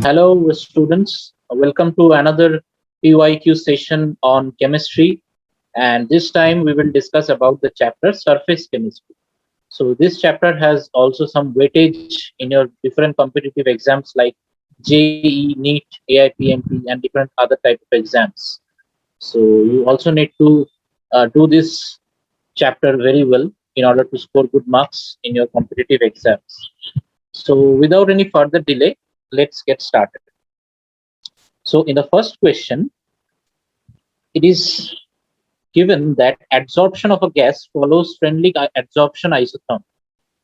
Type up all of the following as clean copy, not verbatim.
Hello, students. Welcome to another PYQ session on chemistry. And this time we will discuss about the chapter surface chemistry. So this chapter has also some weightage in your different competitive exams like JEE, NEET, AIPMT, and different other type of exams. So you also need to do this chapter very well in order to score good marks in your competitive exams. So without any further delay, let's get started. So in the first question, it is given that adsorption of a gas follows friendly adsorption isotherm.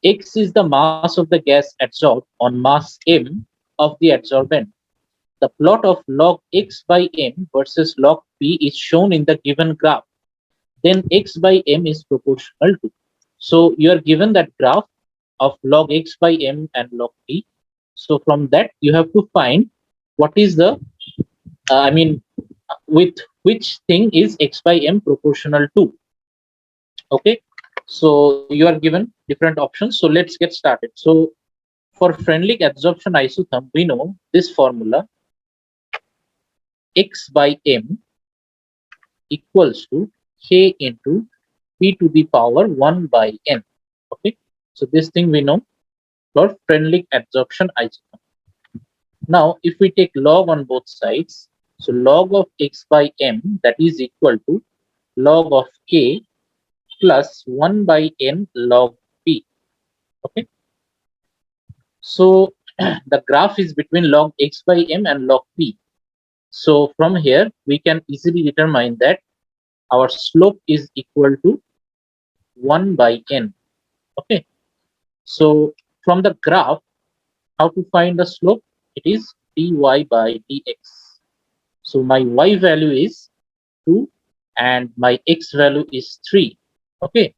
X is the mass of the gas adsorbed on mass m of the adsorbent. The plot of log x by m versus log p is shown in the given graph. Then x by m is proportional to. So you are given that graph of log x by m and log p. So from that you have to find what is the with which thing is x by m proportional to. Okay, so you are given different options. So let's get started. So for friendly adsorption isotherm, we know this formula: x by m equals to k into p to the power 1 by n. Okay, so this thing we know for friendly adsorption isotherm. Now if we take log on both sides, so log of x by m, that is equal to log of k plus 1 by n log p. Okay, so the graph is between log x by m and log p. So from here we can easily determine that our slope is equal to 1 by n. Okay, so from the graph, how to find the slope? It is dy by dx. So my y value is 2 and my x value is 3. Okay,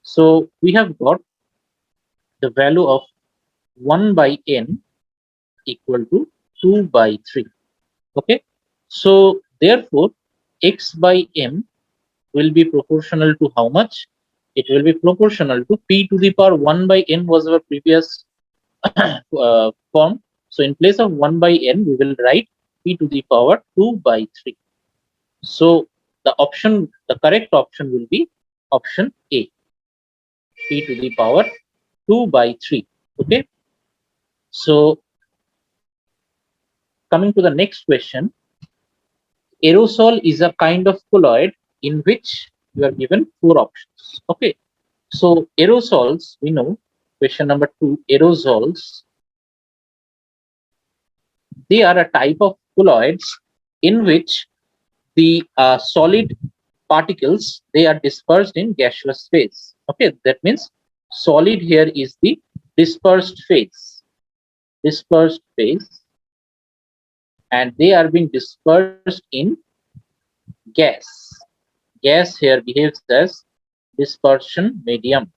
so we have got the value of 1 by n equal to 2 by 3. Okay, so therefore x by m will be proportional to how much? It will be proportional to p to the power 1 by n was our previous form. So in place of 1 by n, we will write p to the power 2 by 3. So the correct option will be option A, p to the power 2 by 3. Okay, so coming to the next question, aerosol is a kind of colloid in which you are given four options. Okay, so aerosols, we know, question number 2, aerosols, they are a type of colloids in which the solid particles, they are dispersed in gaseous phase. Okay, that means solid here is the dispersed phase, and they are being dispersed in gas. Gas here behaves as dispersion medium.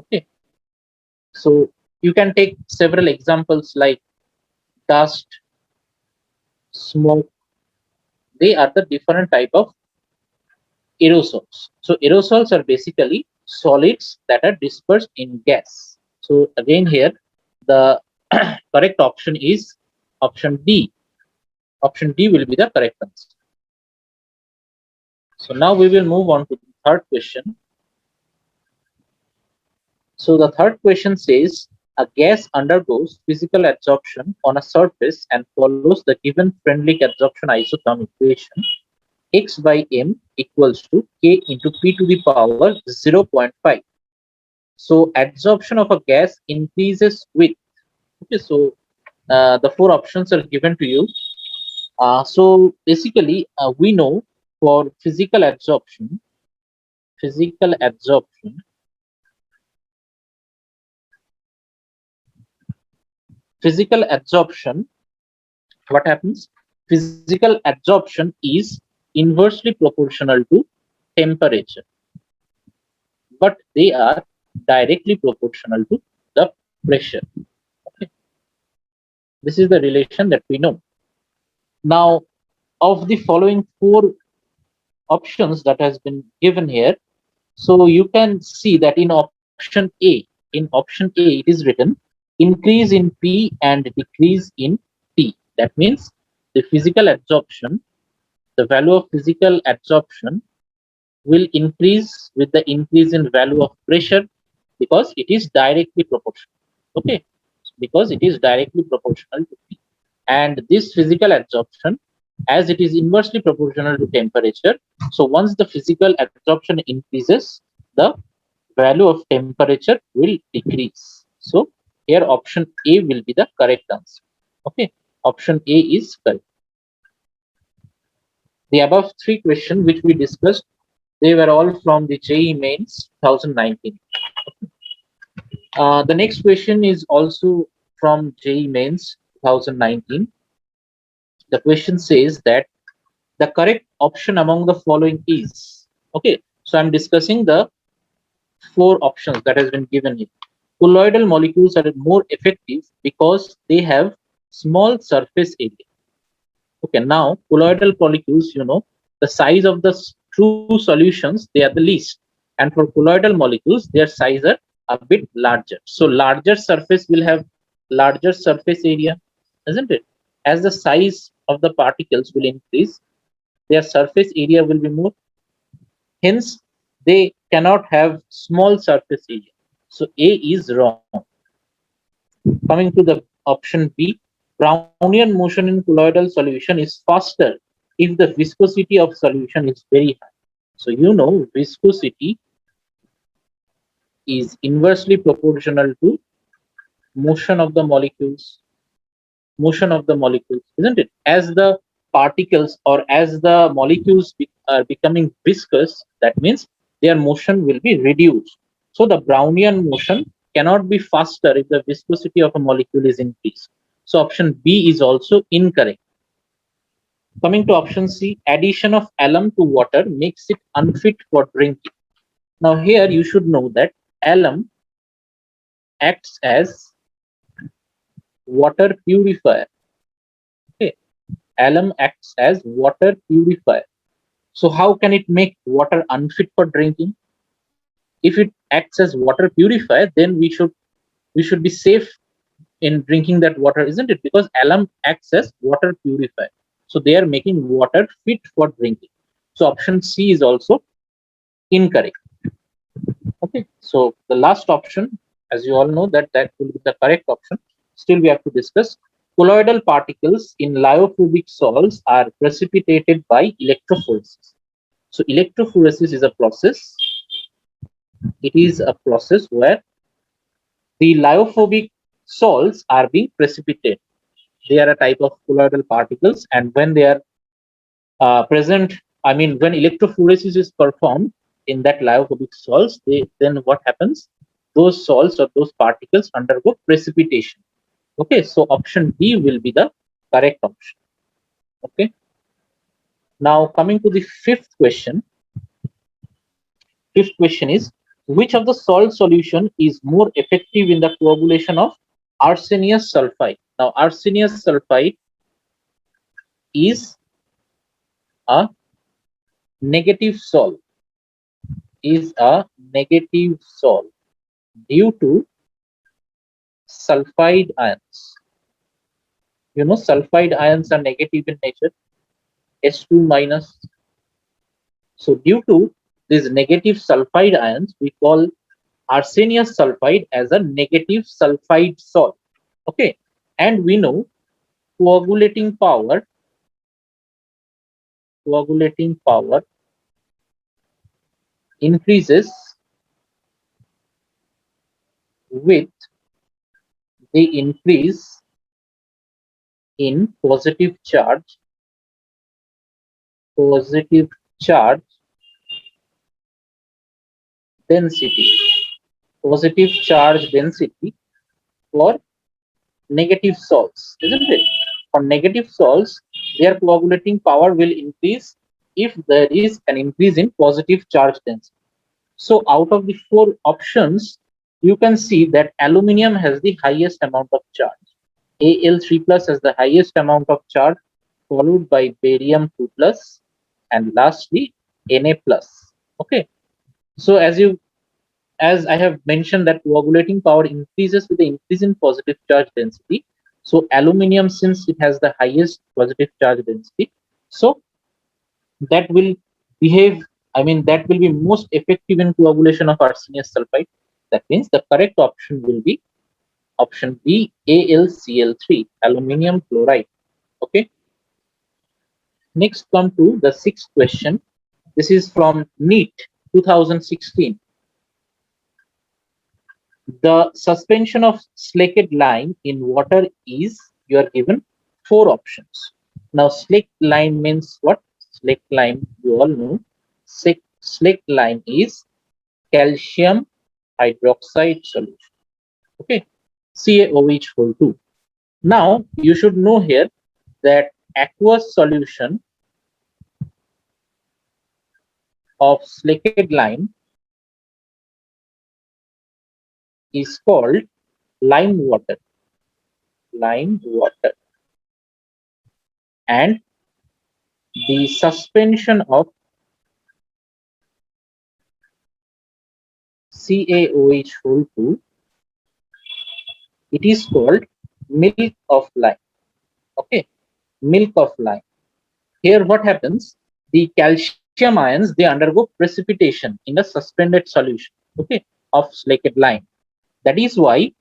Okay, so you can take several examples like dust, smoke. They are the different type of aerosols. So aerosols are basically solids that are dispersed in gas. So again here, the correct option is option D. Option D will be the correct answer. So now we will move on to the third question. So the third question says, a gas undergoes physical adsorption on a surface and follows the given friendly adsorption isotherm equation. X by m equals to k into p to the power 0.5. So adsorption of a gas increases with. Okay, so the four options are given to you. So basically, we know for physical adsorption, physical absorption, what happens? Physical absorption is inversely proportional to temperature, but they are directly proportional to the pressure. Okay. This is the relation that we know. Now, of the following four options that has been given here, so you can see that in option A, it is written increase in P and decrease in T. That means the physical absorption, the value of physical absorption will increase with the increase in value of pressure because it is directly proportional. Okay, because it is directly proportional to P. And this physical absorption, as it is inversely proportional to temperature, so once the physical absorption increases, the value of temperature will decrease. So here option A will be the correct answer. Okay, option A is correct. The above three questions which we discussed, they were all from the JEE Mains 2019. The next question is also from JEE Mains 2019. The question says that the correct option among the following is, okay, so I'm discussing the four options that has been given here. Colloidal molecules are more effective because they have small surface area. Okay, now colloidal molecules, the size of the true solutions, they are the least. And for colloidal molecules, their size are a bit larger. So larger surface will have larger surface area, isn't it? As the size of the particles will increase, their surface area will be more. Hence, they cannot have small surface area. So A is wrong. Coming to the option B, Brownian motion in colloidal solution is faster if the viscosity of solution is very high. So viscosity is inversely proportional to motion of the molecules, isn't it? As the particles or as the molecules are becoming viscous, that means their motion will be reduced. So the Brownian motion cannot be faster if the viscosity of a molecule is increased. So option B is also incorrect. Coming to option C, addition of alum to water makes it unfit for drinking. Now here you should know that alum acts as water purifier. Okay, alum acts as water purifier. So how can it make water unfit for drinking? If it acts as water purifier, then we should be safe in drinking that water, isn't it? Because alum acts as water purifier. So they are making water fit for drinking. So option C is also incorrect. Okay. So the last option, as you all know, that will be the correct option. Still, we have to discuss. Colloidal particles in lyophobic salts are precipitated by electrophoresis. So electrophoresis is a process. It is a process where the lyophobic salts are being precipitated. They are a type of colloidal particles, and when they are present, I mean, when electrophoresis is performed in that lyophobic salts, then what happens? Those salts or those particles undergo precipitation. Okay, so option B will be the correct option. Okay. Now coming to the fifth question. Fifth question is, which of the salt solution is more effective in the coagulation of arsenious sulfide? Now, arsenious sulfide is a negative salt, due to sulfide ions. Sulfide ions are negative in nature, S2 minus. So due to these negative sulfide ions, we call arsenious sulfide as a negative sulfide salt. Okay, and we know coagulating power increases with the increase in positive charge density, for negative salts, isn't it? For negative salts, their coagulating power will increase if there is an increase in positive charge density. So out of the four options, you can see that aluminium has the highest amount of charge. Al3 plus has the highest amount of charge, followed by barium 2 plus, and lastly Na plus. Okay. So as as I have mentioned that coagulating power increases with the increase in positive charge density. So aluminium, since it has the highest positive charge density, so that will behave, I mean, that will be most effective in coagulation of arsenious sulfide. That means the correct option will be option B, AlCl3, aluminium chloride. Okay. Next, come to the sixth question. This is from NEET 2016. The suspension of slaked lime in water is, you are given four options. Now, slaked lime means what? Slaked lime, you all know. Slaked lime is calcium hydroxide solution. Okay, CaOH whole 2. Now, you should know here that aqueous solution of slaked lime is called lime water. Lime water. And the suspension of CaOH whole 2, it is called milk of lime. Okay, milk of lime. Here what happens? The calcium ions, they undergo precipitation in a suspended solution, okay, of slaked lime. That is why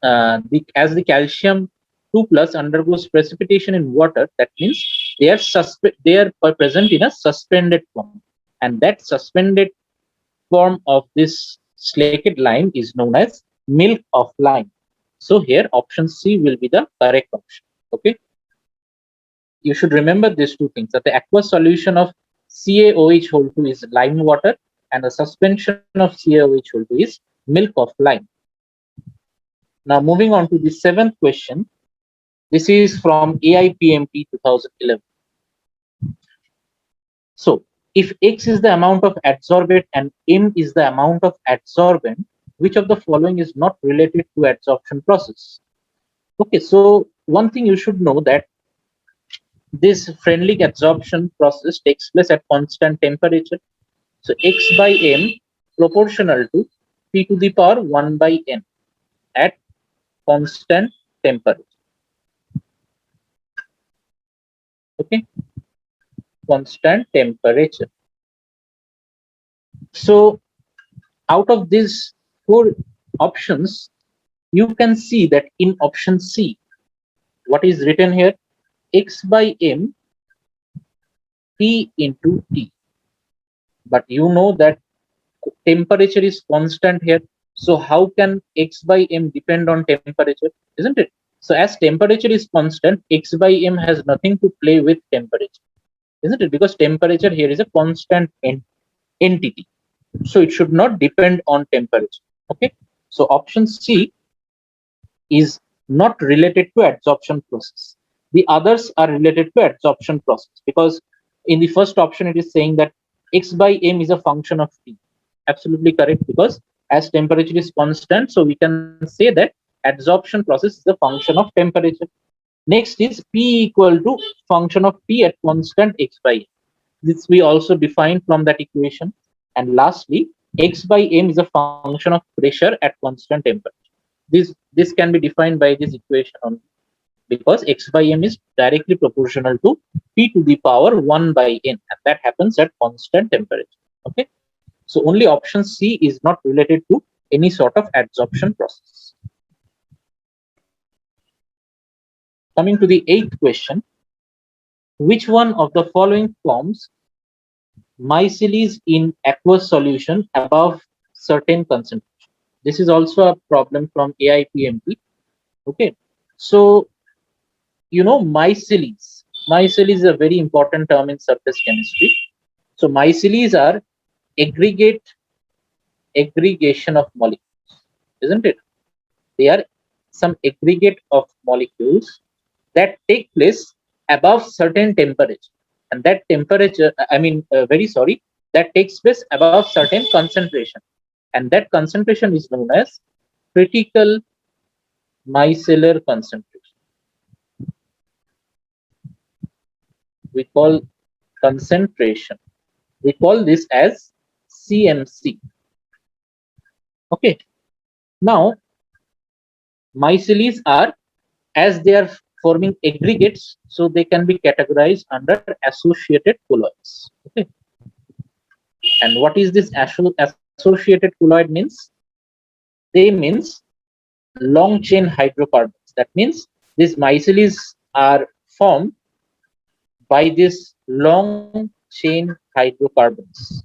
as the calcium 2 plus undergoes precipitation in water, that means they are present in a suspended form, and that suspended form of this slaked lime is known as milk of lime. So here option C will be the correct option. Okay, you should remember these two things, that the aqueous solution of CaOH whole 2 is lime water, and the suspension of CaOH whole 2 is milk of lime. Now moving on to the seventh question. This is from AIPMT 2011. So if X is the amount of adsorbate and M is the amount of adsorbent, which of the following is not related to adsorption process? Okay, so one thing you should know that this friendly adsorption process takes place at constant temperature. So X by M proportional to P to the power 1 by N at constant temperature. Okay, constant temperature. So out of these four options, you can see that in option C, what is written here? X by M, P into T. But you know that temperature is constant here. So how can X by M depend on temperature? Isn't it? So as temperature is constant, X by M has nothing to play with temperature. Isn't it? Because temperature here is a constant entity. So it should not depend on temperature. Okay. So option C is not related to adsorption process. The others are related to adsorption process, because in the first option it is saying that X by M is a function of T. Absolutely correct, because as temperature is constant, so we can say that adsorption process is a function of temperature. Next is P equal to function of T at constant X by M. This we also define from that equation. And lastly, X by M is a function of pressure at constant temperature. This can be defined by this equation only, because X by M is directly proportional to P to the power 1 by N, and that happens at constant temperature. Okay, so only option C is not related to any sort of adsorption process. Coming to the eighth question, which one of the following forms mycelies in aqueous solution above certain concentration? This is also a problem from AIPMT. Okay, so you know mycelies. Mycelies is a very important term in surface chemistry. So mycelies are aggregation of molecules, isn't it? They are some aggregate of molecules that take place above certain temperature, and that temperature, very sorry, that takes place above certain concentration, and that concentration is known as critical micellar concentration. We call concentration, we call this as CMC. Okay. Now, mycelies are, as they are forming aggregates, so they can be categorized under associated colloids. Okay. And what is this associated colloid means? They means long chain hydrocarbons. That means these mycelies are formed by this long chain hydrocarbons.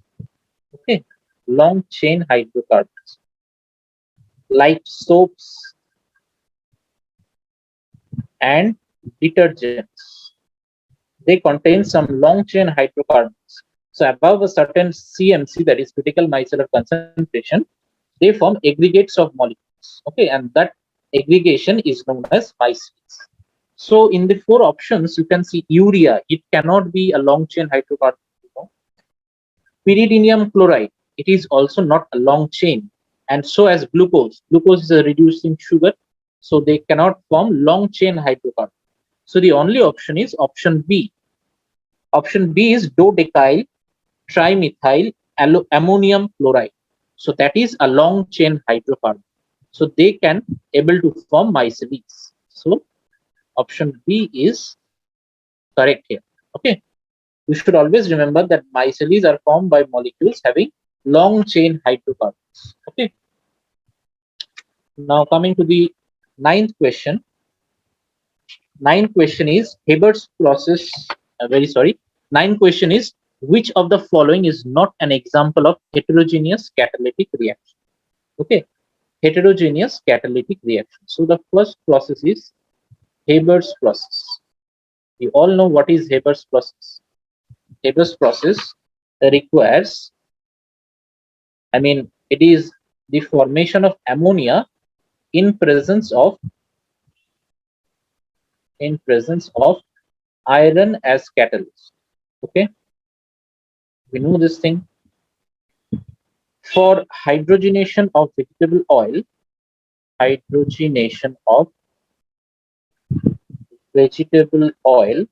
Okay, long chain hydrocarbons like soaps and detergents. They contain some long chain hydrocarbons. So above a certain CMC, that is critical micellar concentration, they form aggregates of molecules. Okay, and that aggregation is known as mycelies. So in the four options, you can see urea. It cannot be a long chain hydrocarbon. Pyridinium chloride. It is also not a long chain. And so as glucose. Glucose is a reducing sugar. So they cannot form long chain hydrocarbon. So the only option is option B. Option B is dodecyl trimethyl ammonium chloride. So that is a long chain hydrocarbon. So they can able to form mycelies. So option B is correct here. Okay. You should always remember that mycelies are formed by molecules having long chain hydrocarbons. Okay. Now coming to the ninth question. Ninth question is Haber's process. Very sorry. Ninth question is which of the following is not an example of heterogeneous catalytic reaction? Okay. Heterogeneous catalytic reaction. So the first process is Haber's process. You all know what is Haber's process. Haber's process requires, it is the formation of ammonia in presence of iron as catalyst. Okay, we know this thing. For hydrogenation of hydrogenation of vegetable oil,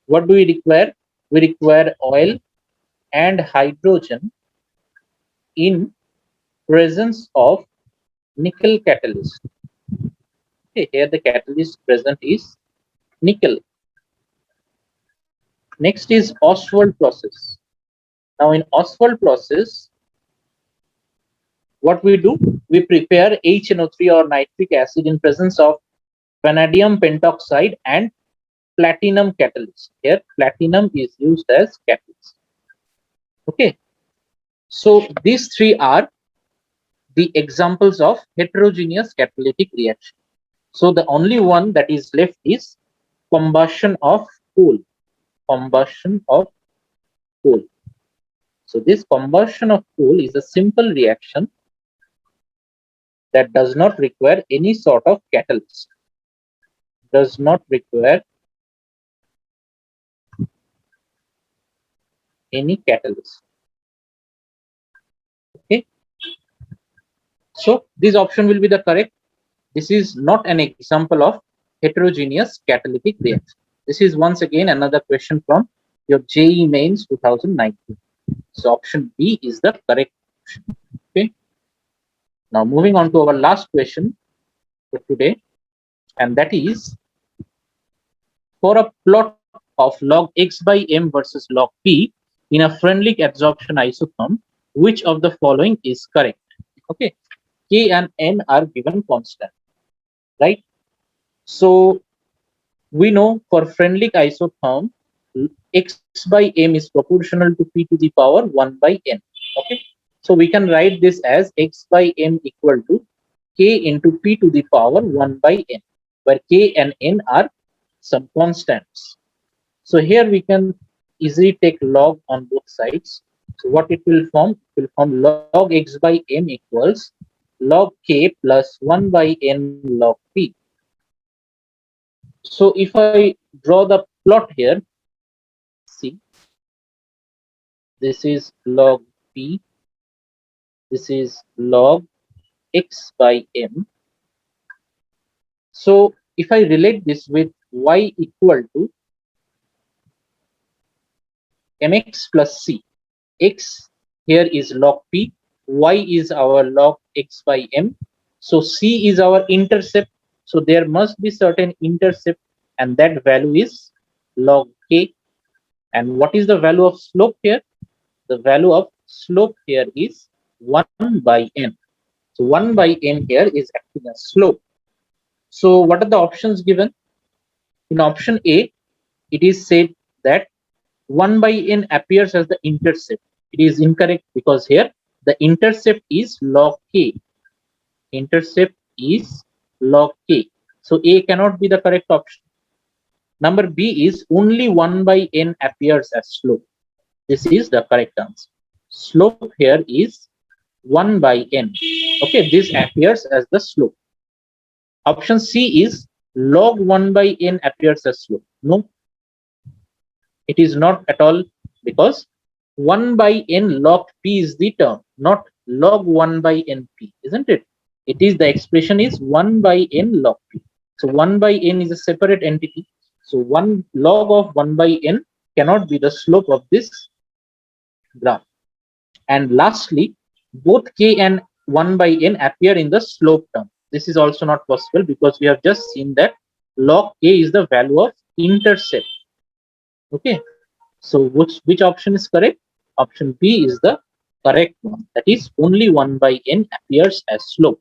what do we require? We require oil and hydrogen in presence of nickel catalyst. Okay, here the catalyst present is nickel. Next is Ostwald process. Now in Ostwald process, what we do? We prepare HNO3 or nitric acid in presence of vanadium pentoxide and platinum catalyst. Here platinum is used as catalyst. Okay, so these three are the examples of heterogeneous catalytic reaction. So the only one that is left is combustion of coal. Combustion of coal. So this combustion of coal is a simple reaction that does not require any sort of catalyst. Does not require any catalyst. Okay. So this option will be the correct. This is not an example of heterogeneous catalytic reaction. This is once again another question from your JEE Mains 2019. So option B is the correct option. Okay. Now moving on to our last question for today, and that is for a plot of log x by m versus log p in a Freundlich absorption isotherm, which of the following is correct? Okay, k and n are given constant, right? So we know for Freundlich isotherm, x by m is proportional to p to the power 1 by n. Okay, so we can write this as x by m equal to k into p to the power 1 by n, where k and n are some constants. So here we can easily take log on both sides. So what it will form? It will form log x by m equals log k plus 1 by n log p. So if I draw the plot here, see, this is log p, this is log x by m. So if I relate this with y equal to mx plus c, x here is log p, y is our log x by m. So c is our intercept. So there must be certain intercept, and that value is log k. And what is the value of slope here? The value of slope here is 1 by n. So 1 by n here is acting as slope. So what are the options given? In option A, it is said that 1 by n appears as the intercept. It is incorrect because here the intercept is log k. Intercept is log k. So A cannot be the correct option. Number B is only 1 by n appears as slope. This is the correct answer. Slope here is 1 by n. Okay, this appears as the slope. Option C is log 1 by n appears as slope. No, it is not at all, because 1 by n log p is the term, not log 1 by np, isn't it? It is, the expression is 1 by n log p. So 1 by n is a separate entity. So 1 log of 1 by n cannot be the slope of this graph. And lastly, both k and 1 by n appear in the slope term. This is also not possible because we have just seen that log k is the value of intercept. Okay, so which option is correct? Option B is the correct one. That is, only 1 by n appears as slope.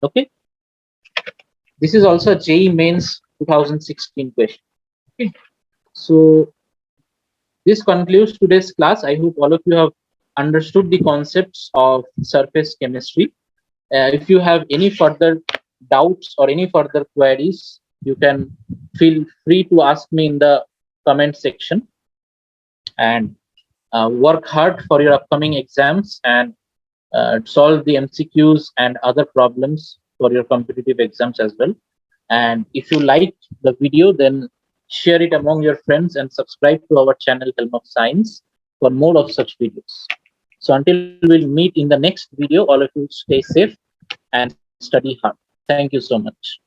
Okay, this is also a JEE Mains 2016 question. Okay, so this concludes today's class. I hope all of you have understood the concepts of surface chemistry. If you have any further doubts or any further queries, you can feel free to ask me in the comment section. And work hard for your upcoming exams, and solve the MCQs and other problems for your competitive exams as well. And if you like the video, then share it among your friends and subscribe to our channel Helm of Science for more of such videos. So until we'll meet in the next video, all of you stay safe and study hard. Thank you so much.